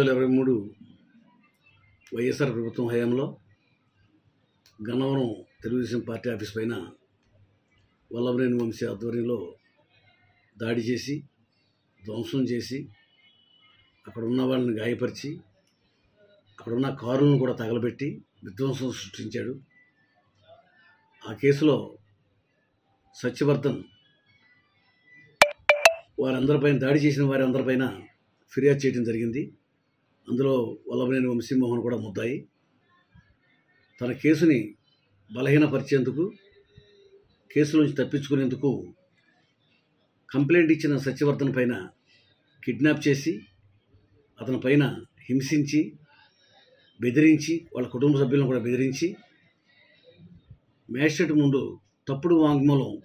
2023 వైఎస్ఆర్ ప్రభుత్వం హయాంలో Gannavaram Telugu Desam party office పైన వల్లభనేని వంశీ ఆధ్వర్యంలో దాడి చేసి ధ్వంసం చేసి అక్కడ ఉన్న వాళ్ళని గాయపరిచి అక్కడ ఉన్న కారులను కూడా తగలబెట్టి విధ్వంసం సృష్టించాడు. ఆ కేసులో సత్యవర్ధన్ వారందరిపైన దాడి చేసిన వారందరిపైన ఫిర్యాదు చేయడం జరిగింది. అందులో వల్లభనేని వంశీమోహన్ కూడా ముద్దాయి. తన కేసుని బలహీనపరిచేందుకు, కేసు నుంచి తప్పించుకునేందుకు కంప్లైంట్ ఇచ్చిన సత్యవర్ధన్ పైన కిడ్నాప్ చేసి అతని పైన హింసించి బెదిరించి వాళ్ళ కుటుంబ సభ్యులను కూడా బెదిరించి మ్యాజిస్ట్రేట్ ముందు తప్పుడు వాంగ్మూలం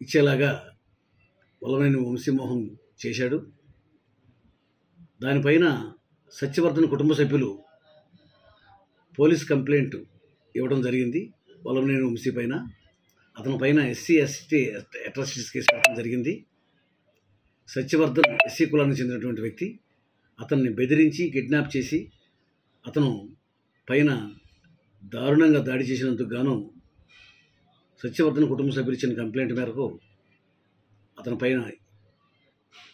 ఇచ్చేలాగా వల్లభనేని వంశీమోహన్ చేశాడు. దానిపైన సత్యవర్ధన్ కుటుంబ సభ్యులు పోలీస్ కంప్లైంట్ ఇవ్వడం జరిగింది. వల్లభనేని వంశీ పైన అతని పైన ఎస్సీ ఎస్టీ అట్రాసిటీస్ కేసు పెట్టడం జరిగింది. సత్యవర్ధన్ ఎస్సీ కులానికి చెందినటువంటి వ్యక్తి. అతన్ని బెదిరించి కిడ్నాప్ చేసి అతను పైన దారుణంగా దాడి చేసినందుకు గాను సత్యవర్ధన్ కుటుంబ సభ్యులు ఇచ్చిన కంప్లైంట్ మేరకు అతని పైన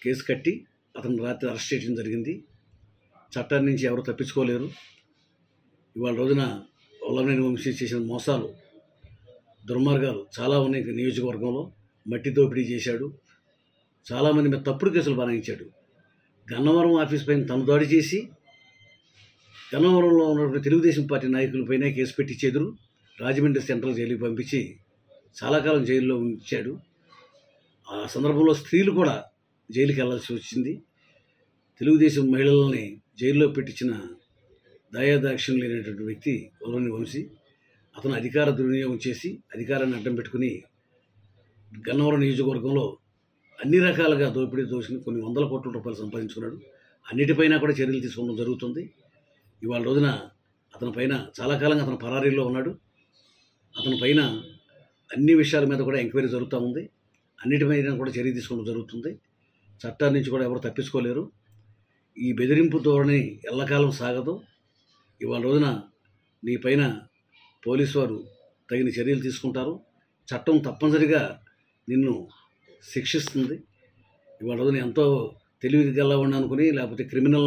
కేసు కట్టి అతను రాత్రి అరెస్ట్ చేయడం జరిగింది. చట్టాన్ని నుంచి ఎవరు తప్పించుకోలేరు. ఇవాళ రోజున వల్లభనేని వంశీ చేసిన మోసాలు, దుర్మార్గాలు చాలా ఉన్నాయి. నియోజకవర్గంలో మట్టి దోపిడీ చేశాడు. చాలామంది మీద తప్పుడు కేసులు బనాయించాడు. గన్నవరం ఆఫీస్ పైన తను దాడి చేసి గన్నవరంలో ఉన్నటువంటి Telugu Desam party నాయకులపైనే case పెట్టించేదురు Rajahmundry central జైలుకి పంపించి చాలా కాలం జైల్లో ఉంచాడు. ఆ సందర్భంలో స్త్రీలు కూడా జైలుకి వెళ్లాల్సి వచ్చింది. తెలుగుదేశం మహిళల్ని జైల్లో పెట్టించిన దయాదాక్షిణ్యం లేనటువంటి వ్యక్తి వల్లభనేని వంశీ. అతను అధికార దుర్వినియోగం చేసి అధికారాన్ని అడ్డం పెట్టుకుని గన్నవరం నియోజకవర్గంలో అన్ని రకాలుగా దోపిడీ దోచుకుని కొన్ని వందల కోట్ల రూపాయలు సంపాదించుకున్నాడు. అన్నిటిపైన కూడా చర్యలు తీసుకోవడం జరుగుతుంది. ఇవాళ రోజున అతని పైన చాలా కాలంగా అతను పరారీలో ఉన్నాడు. అతని పైన అన్ని విషయాల మీద కూడా ఎంక్వైరీ జరుగుతూ ఉంది. అన్నిటిపైన కూడా చర్య తీసుకోవడం జరుగుతుంది. చట్టాల నుంచి కూడా ఎవరు తప్పించుకోలేరు. ఈ బెదిరింపు ధోరణి ఎల్లకాలం సాగదు. ఇవాళ రోజున నీ పైన పోలీసు వారు తగిన చర్యలు తీసుకుంటారు. చట్టం తప్పనిసరిగా నిన్ను శిక్షిస్తుంది. ఇవాళ రోజున ఎంతో తెలివిగలవాడిని అనుకుని లేకపోతే క్రిమినల్